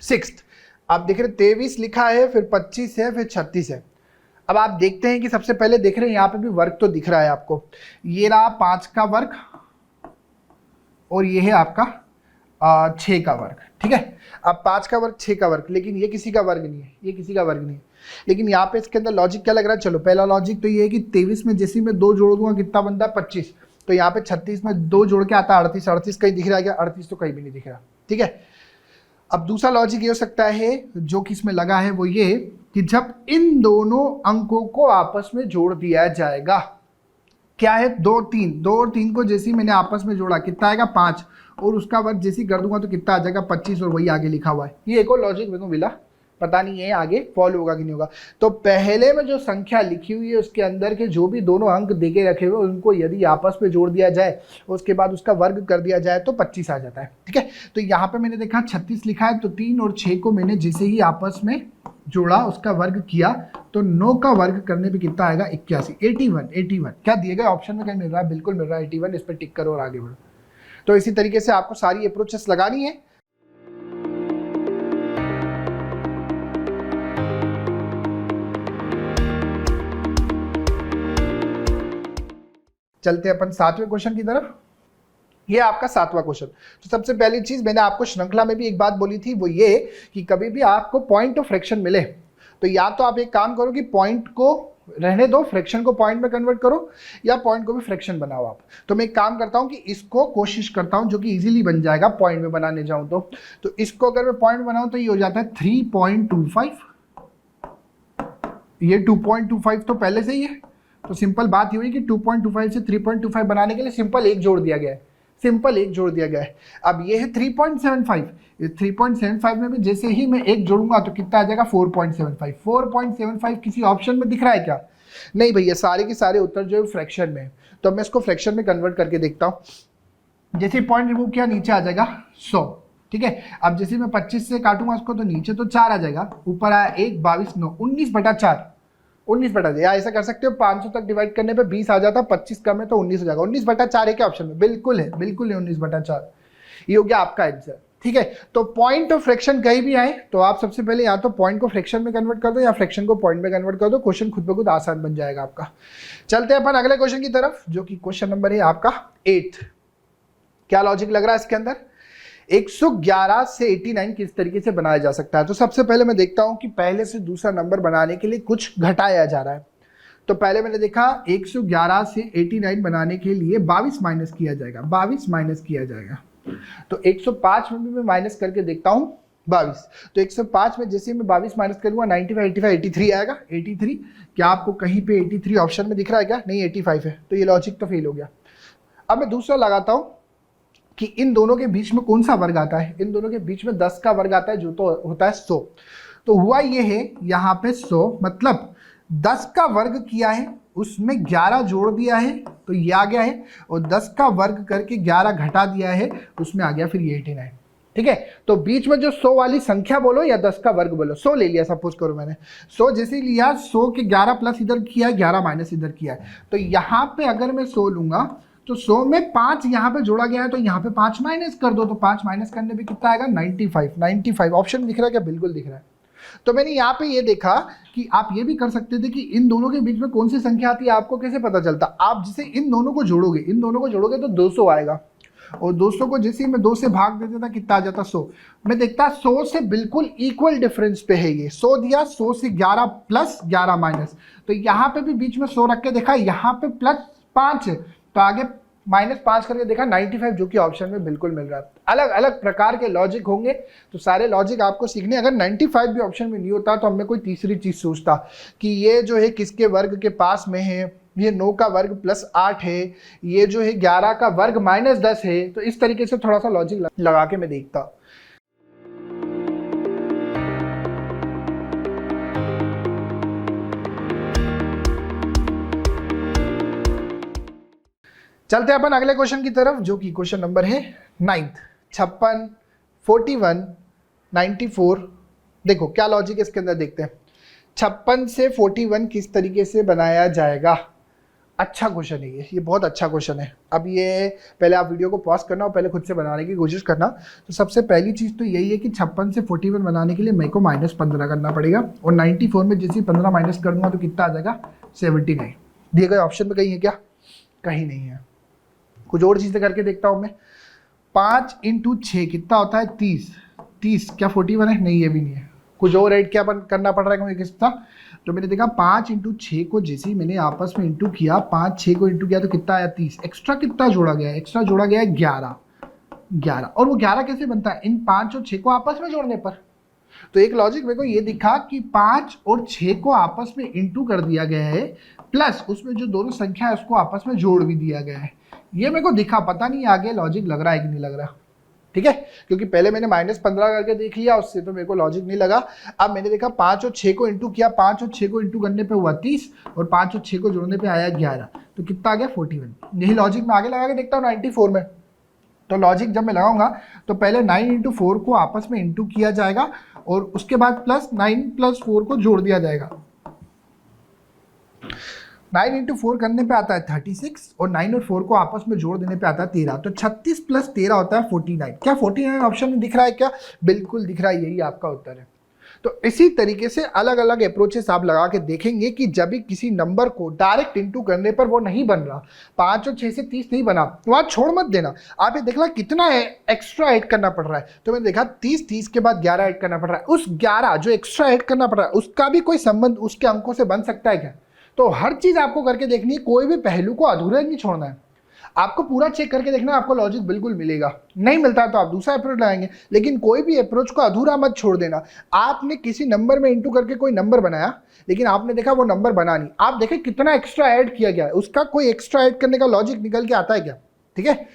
Sixth. आप देख रहे 23 लिखा है, फिर 25 है, फिर 36 है। अब आप देखते हैं कि सबसे पहले देख रहे हैं यहाँ पे भी वर्ग तो दिख रहा है आपको, ये रहा 5 का वर्ग और ये है आपका 6 का वर्ग, ठीक है। अब 5 का वर्ग 6 का वर्ग, लेकिन ये किसी का वर्ग नहीं है, ये किसी का वर्ग नहीं है। लेकिन यहाँ पे इसके अंदर लॉजिक क्या लग रहा है, चलो पहला लॉजिक तो ये है कि 23 में जैसे मैं 2 जोड़ दूंगा कितना बनता है 25, तो यहाँ पे 36 में 2 जोड़ के आता है 38, 38 कहीं दिख रहा है क्या, 38 तो कहीं भी नहीं दिख रहा, ठीक है। अब दूसरा लॉजिक ये हो सकता है जो कि इसमें लगा है, वो ये कि जब इन दोनों अंकों को आपस में जोड़ दिया जाएगा, क्या है 2 और 3 को जैसे ही मैंने आपस में जोड़ा कितना आएगा 5, और उसका वर्ग जैसे ही कर दूंगा तो कितना आ जाएगा 25, और वही आगे लिखा हुआ है। ये एक और लॉजिक मेरे को मिला, पता नहीं है आगे फॉलो होगा कि नहीं होगा। तो पहले में जो संख्या लिखी हुई है उसके अंदर के जो भी दोनों अंक देके रखे हुए उनको यदि आपस में जोड़ दिया जाए, उसके बाद उसका वर्ग कर दिया जाए तो 25 आ जाता है, ठीक है। तो यहाँ पे मैंने देखा 36 लिखा है, तो 3 और 6 को मैंने जैसे ही आपस में जोड़ा, उसका वर्ग किया, तो 9 का वर्ग करने पे कितना आएगा 81, 81। क्या दिए गए ऑप्शन में कहीं मिल रहा है, बिल्कुल मिल रहा है 81, इस पर टिक करो और आगे बढ़ो। तो इसी तरीके से आपको सारी अप्रोचेस लगानी है। चलते अपन 7वें क्वेश्चन की तरफ। ये आपका 7वां क्वेश्चन। तो सबसे पहली चीज मैंने आपको श्रृंखला में भी एक बात बोली थी, वो ये कि कभी भी आपको पॉइंट ऑफ फ्रैक्शन मिले तो या तो आप एक काम करो कि पॉइंट को रहने दो, फ्रैक्शन को पॉइंट में कन्वर्ट करो, या पॉइंट को भी फ्रैक्शन बनाओ आप। तो मैं एक काम करता हूं कि इसको कोशिश करता हूं जो कि इजीली बन जाएगा पॉइंट में बनाने जाऊं तो इसको अगर मैं पॉइंट बनाऊं तो ये हो जाता है 3.25, ये 2.25 तो पहले से ही है। तो सिंपल बात ये हुई कि 2.25 से 3.25 बनाने के लिए सिंपल 1 जोड़ दिया गया है, सिंपल 1 जोड़ दिया गया है। अब ये है 3.75, 3.75 में भी जैसे ही मैं 1 जोड़ूंगा तो कितना आ जाएगा 4.75। 4.75 किसी ऑप्शन में दिख रहा है क्या, नहीं भैया, सारे के सारे उत्तर जो है फ्रैक्शन में है। तो मैं इसको फ्रैक्शन में कन्वर्ट करके देखता हूँ। जैसे पॉइंट रिमूव किया नीचे आ जाएगा 100, ठीक है। अब जैसे मैं 25 से काटूंगा उसको तो नीचे तो 4 आ जाएगा, ऊपर आया 1, 22, 9, 19/4, 19/4। या ऐसा कर सकते हो 500 तक डिवाइड करने पे 20 आ जाता, 25 कम है तो 19 हो जाएगा। 19/4 है क्या ऑप्शन में, बिल्कुल है, बिल्कुल है 19/4। ये हो गया आपका आंसर, ठीक है। तो पॉइंट ऑफ फ्रैक्शन कहीं भी आए तो आप सबसे पहले या तो पॉइंट को फ्रैक्शन में कन्वर्ट कर दो या फ्रैक्शन को पॉइंट में कन्वर्ट कर दो, क्वेश्चन खुद ब खुद आसान बन जाएगा आपका। चलते हैं अपन अगले क्वेश्चन की तरफ, जो कि क्वेश्चन नंबर है आपका 8। क्या लॉजिक लग रहा है इसके अंदर, 111 से 89 किस तरीके से बनाया जा सकता है। तो सबसे पहले मैं देखता हूं कि पहले से दूसरा नंबर बनाने के लिए कुछ घटाया जा रहा है। तो पहले मैंने देखा 111 से 89 बनाने के लिए 22 माइनस किया जाएगा, 22 माइनस किया जाएगा। तो 105 में भी मैं माइनस करके देखता हूं 22। तो 105 में जैसे मैं 22 माइनस करूंगा 95, 85, 83 आएगा, 83। क्या आपको कहीं पे 83 ऑप्शन में दिख रहा है क्या, नहीं 85 है, तो ये लॉजिक तो फेल हो गया। अब मैं दूसरा लगाता हूं कि इन दोनों के बीच में कौन सा वर्ग आता है, इन दोनों के बीच में 10 का वर्ग आता है जो तो होता है 100। तो हुआ ये है यहाँ पे 100 मतलब 10 का वर्ग किया है, उसमें 11 जोड़ दिया है तो ये आ गया है, और 10 का वर्ग करके 11 घटा दिया है, उसमें आ गया फिर ये 89, ठीक है। तो बीच में जो 100 वाली संख्या बोलो या 10 का वर्ग बोलो, 100 ले लिया सपोज करो मैंने, 100 जैसे लिया, 100 के 11 प्लस इधर किया, 11 माइनस इधर किया है। तो यहाँ पे अगर मैं 100 लूंगा तो 100 में 5 यहाँ पे जोड़ा गया है, तो यहाँ पे 5 माइनस कर दो, तो 5 माइनस करने पे कितना आएगा 95, 95 ऑप्शन में दिख रहा है क्या, बिल्कुल दिख रहा है। तो मैंने यहाँ पे ये देखा कि आप ये भी कर सकते थे कि इन दोनों के बीच में कौन सी संख्या आती है आपको कैसे पता चलता, आप जिसे इन दोनों को जोड़ोगे, इन दोनों को जोड़ोगे तो 200 आएगा, और 200 को जैसे ही मैं 2 से भाग देता था कितना आ जाता 100। मैं देखता 100 से बिल्कुल इक्वल डिफरेंस पे है ये, 100 दिया, 100 से 11 प्लस 11 माइनस, तो यहाँ पे भी बीच में 100 रख के देखा, यहाँ पे प्लस 5 है तो आगे -5 करके देखा 95, जो कि ऑप्शन में बिल्कुल मिल रहा है। अलग अलग प्रकार के लॉजिक होंगे, तो सारे लॉजिक आपको सीखने। अगर 95 भी ऑप्शन में नहीं होता तो हमें कोई तीसरी चीज सोचता कि ये जो है किसके वर्ग के पास में है, ये 9 का वर्ग प्लस 8 है, ये जो है 11 का वर्ग -10 है। तो इस तरीके से थोड़ा सा लॉजिक लगा के मैं देखता। चलते हैं अपन अगले क्वेश्चन की तरफ, जो कि क्वेश्चन नंबर है 9। 56, 41, 94। देखो क्या लॉजिक है इसके अंदर, देखते हैं 56 से 41 किस तरीके से बनाया जाएगा। अच्छा क्वेश्चन है ये बहुत अच्छा क्वेश्चन है। अब ये पहले आप वीडियो को पॉज करना और पहले खुद से बनाने की कोशिश करना। तो सबसे पहली चीज़ तो यही है कि 56 से 41 बनाने के लिए मेरे को -15 करना पड़ेगा, और 94 में जैसे 15 माइनस कर दूंगा तो कितना आ जाएगा 79। दिए गए ऑप्शन में कहीं है क्या? कहीं नहीं है। कुछ और चीज़ें करके देखता हूँ मैं। 5 × 6 कितना होता है? 30। क्या 41 है? नहीं, ये भी नहीं है। कुछ और ऐड क्या करना पड़ रहा है मुझे किसका? तो मैंने देखा 5 × 6 को जैसे ही मैंने आपस में इंटू किया, 5 6 को इंटू किया तो कितना आया? 30। एक्स्ट्रा कितना जोड़ा गया है? एक्स्ट्रा जोड़ा गया है 11। और वो 11 कैसे बनता है? इन 5 और 6 को आपस में जोड़ने पर। तो एक लॉजिक मेरे को ये दिखा कि 5 और 6 को आपस में इंटू कर दिया गया है, प्लस उसमें जो दोनों संख्या है उसको आपस में जोड़ भी दिया गया है। ये मेरे को दिखा, पता नहीं आगे लॉजिक लग रहा है कि नहीं लग रहा। ठीक है, क्योंकि पहले मैंने -15 करके देख लिया, उससे तो मेरे को लॉजिक नहीं लगा। अब मैंने देखा 5 और 6 को इंटू किया, 5 और 6 को इंटू करने पे हुआ 30, और 5 और 6 को जोड़ने पे आया 11, तो कितना आ गया? 41। यही लॉजिक मैं आगे लगा के देखता हूँ 94 में। तो लॉजिक जब मैं लगाऊंगा तो पहले 9 × 4 को आपस में इंटू किया जाएगा, और उसके बाद प्लस 9 + 4 को जोड़ दिया जाएगा। 9 × 4 करने पे आता है 36, और 9 और 4 को आपस में जोड़ देने पे आता है 13। तो 36 + 13 होता है 49। क्या 49 ऑप्शन में दिख रहा है क्या? बिल्कुल दिख रहा है, यही आपका उत्तर है। तो इसी तरीके से अलग अलग अप्रोचेस आप लगा के देखेंगे कि जब भी किसी नंबर को डायरेक्ट इंटू करने पर वो नहीं बन रहा, 5 और 6 से 30 नहीं बना, तो वहाँ छोड़ मत देना। आप ये देखना कितना एक्स्ट्रा ऐड करना पड़ रहा है। तो मैंने देखा 30 के बाद 11 ऐड करना पड़ रहा है। उस 11 जो एक्स्ट्रा ऐड करना पड़ रहा है उसका भी कोई संबंध उसके अंकों से बन सकता है क्या? तो हर चीज़ आपको करके देखनी है, कोई भी पहलू को अधूरा नहीं छोड़ना है। आपको पूरा चेक करके देखना, आपको लॉजिक बिल्कुल मिलेगा। नहीं मिलता तो आप दूसरा अप्रोच लगाएंगे, लेकिन कोई भी अप्रोच को अधूरा मत छोड़ देना। आपने किसी नंबर में इंटू करके कोई नंबर बनाया, लेकिन आपने देखा वो नंबर बना नहीं, आप देखें कितना एक्स्ट्रा ऐड किया गया है, उसका कोई एक्स्ट्रा ऐड करने का लॉजिक निकल के आता है क्या? ठीक है,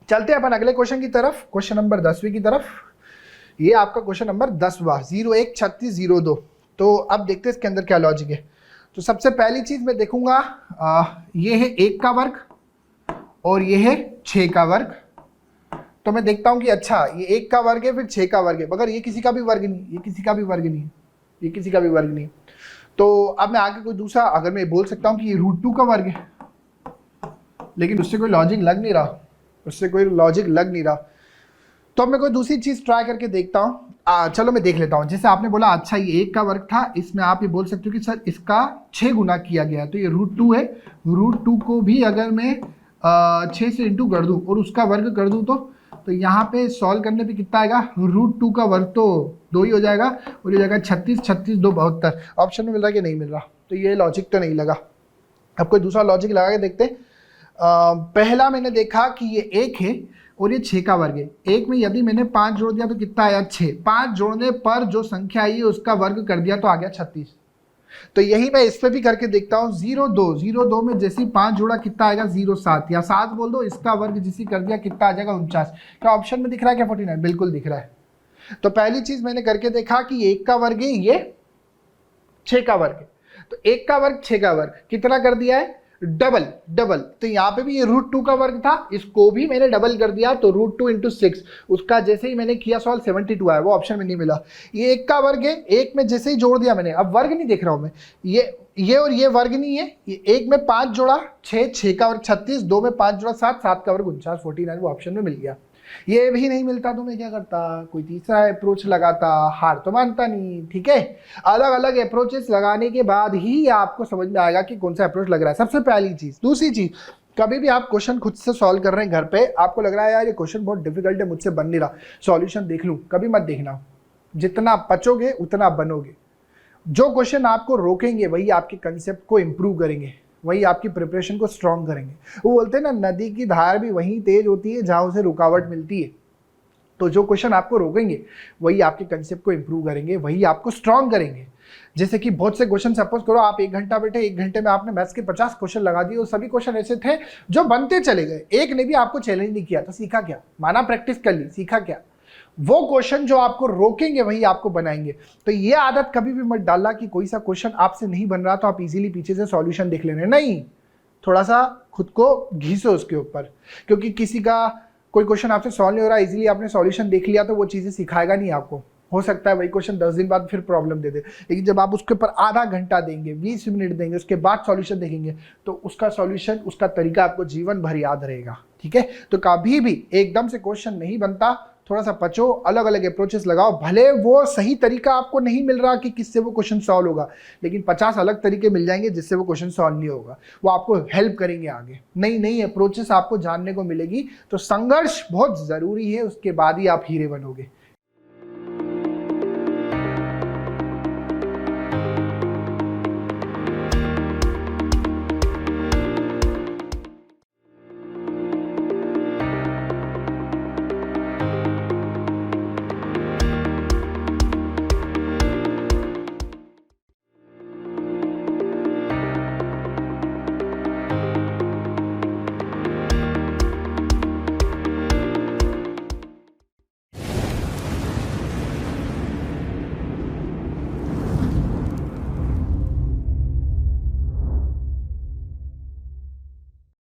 चलते हैं अपन अगले क्वेश्चन की तरफ, क्वेश्चन नंबर 10वीं की तरफ। ये आपका क्वेश्चन नंबर 10वां, 01 36 02। तो अब देखते हैं इसके अंदर क्या लॉजिक है। तो सबसे पहली चीज मैं देखूंगा, ये है 1 का वर्ग और ये है 6 का वर्ग। तो मैं देखता हूं कि अच्छा ये 1 का वर्ग है फिर 6 का वर्ग है, मगर ये किसी का भी वर्ग नहीं, ये किसी का भी वर्ग नहीं, ये किसी का भी वर्ग नहीं। तो अब मैं आगे कोई दूसरा, अगर मैं बोल सकता हूं कि ये √2 का वर्ग है, लेकिन उससे कोई लॉजिक लग नहीं रहा, उससे कोई लॉजिक लग नहीं रहा। तो अब मैं कोई दूसरी चीज ट्राई करके देखता हूँ। चलो मैं देख लेता हूँ। जैसे आपने बोला अच्छा ये 1 का वर्ग था, इसमें आप ये बोल सकते हो कि सर इसका 6 गुना किया गया है, तो ये √2 है। √2 को भी अगर मैं 6 से इंटू कर दूँ और उसका वर्ग कर दूँ तो यहाँ पे सॉल्व करने पे कितना आएगा? √2 का वर्ग तो 2 ही हो जाएगा, और ये जाएगा 36, 36 2 72। ऑप्शन में मिल रहा है कि नहीं मिल रहा? तो ये लॉजिक तो नहीं लगा। अब कोई दूसरा लॉजिक लगा के देखते हैं। पहला मैंने देखा कि ये 1 है और ये 6 का वर्ग है। 1 में यदि मैंने 5 जोड़ दिया तो कितना आया? 6। 5 जोड़ने पर जो संख्या आई है उसका वर्ग कर दिया तो आ गया 36। तो यही मैं इस पे भी करके देखता हूँ। 02 में जैसे 5 जोड़ा कितना आएगा? 07, या 7 बोल दो, इसका वर्ग जिसे कर दिया कितना आ जाएगा? 49। क्या ऑप्शन में दिख रहा है क्या 49? बिल्कुल दिख रहा है। तो पहली चीज मैंने करके देखा कि 1 का वर्ग है, ये 6 का वर्ग है। तो 1 का वर्ग 6 का वर्ग कितना कर दिया है? डबल। तो यहाँ पे भी ये √2 का वर्ग था, इसको भी मैंने डबल कर दिया, तो √2 × 6। उसका जैसे ही मैंने किया सॉल्व 72 आया, वो ऑप्शन में नहीं मिला। ये 1 का वर्ग है, 1 में जैसे ही जोड़ दिया मैंने, अब वर्ग नहीं देख रहा हूं मैं, ये और ये वर्ग नहीं है। ये 1 में 5 जोड़ा 6 का वर्ग 36, 2 में 5 जोड़ा 7 का वर्ग 49, 49 वो ऑप्शन में मिल गया। ये भी नहीं मिलता तो मैं क्या करता? कोई तीसरा अप्रोच लगाता। हार तो मानता नहीं। ठीक है, अलग अलग अप्रोचेस लगाने के बाद ही आपको समझ में आएगा कि कौन सा अप्रोच लग रहा है। सबसे पहली चीज। दूसरी चीज, कभी भी आप क्वेश्चन खुद से सॉल्व कर रहे हैं घर पे, आपको लग रहा है यार ये क्वेश्चन बहुत डिफिकल्ट है, मुझसे बन नहीं रहा, सॉल्यूशन देख लूं, कभी मत देखना। जितना बचोगे उतना बनोगे। जो क्वेश्चन आपको रोकेंगे वही आपके कंसेप्ट को इंप्रूव करेंगे, वही आपकी प्रिपरेशन को स्ट्रॉन्ग करेंगे। वो बोलते हैं ना, नदी की धार भी वहीं तेज होती है जहां उसे रुकावट मिलती है। तो जो क्वेश्चन आपको रोकेंगे वही आपके कंसेप्ट को इंप्रूव करेंगे, वही आपको स्ट्रॉन्ग करेंगे। जैसे कि बहुत से क्वेश्चन, सपोज करो आप 1 घंटा बैठे, 1 घंटे में आपने मैथ्स के 50 क्वेश्चन लगा दिए, और सभी क्वेश्चन ऐसे थे जो बनते चले गए, एक ने भी आपको चैलेंज नहीं किया, तो सीखा क्या? माना प्रैक्टिस कर ली, सीखा क्या? वो क्वेश्चन जो आपको रोकेंगे वही आपको बनाएंगे। तो ये आदत कभी भी मत डालना कि कोई सा क्वेश्चन आपसे नहीं बन रहा तो आप इजीली पीछे से सॉल्यूशन देख लेने, नहीं। थोड़ा सा खुद को घिसो उसके ऊपर, क्योंकि किसी का कोई क्वेश्चन आपसे सॉल्व नहीं हो रहा, इजीली आपने सॉल्यूशन देख लिया तो वो चीज़ें सिखाएगा नहीं आपको। हो सकता है वही क्वेश्चन 10 दिन बाद फिर प्रॉब्लम दे दे, लेकिन जब आप उसके ऊपर आधा घंटा देंगे, 20 मिनट देंगे, उसके बाद सॉल्यूशन देखेंगे, तो उसका सॉल्यूशन, उसका तरीका आपको जीवन भर याद रहेगा। ठीक है, तो कभी भी एकदम से क्वेश्चन नहीं बनता, थोड़ा सा पचो, अलग अलग अप्रोचेस लगाओ। भले वो सही तरीका आपको नहीं मिल रहा कि किससे वो क्वेश्चन सॉल्व होगा, लेकिन 50 अलग तरीके मिल जाएंगे जिससे वो क्वेश्चन सॉल्व नहीं होगा। वो आपको हेल्प करेंगे आगे, नई नई अप्रोचेस आपको जानने को मिलेगी। तो संघर्ष बहुत ज़रूरी है, उसके बाद ही आप हीरे बनोगे।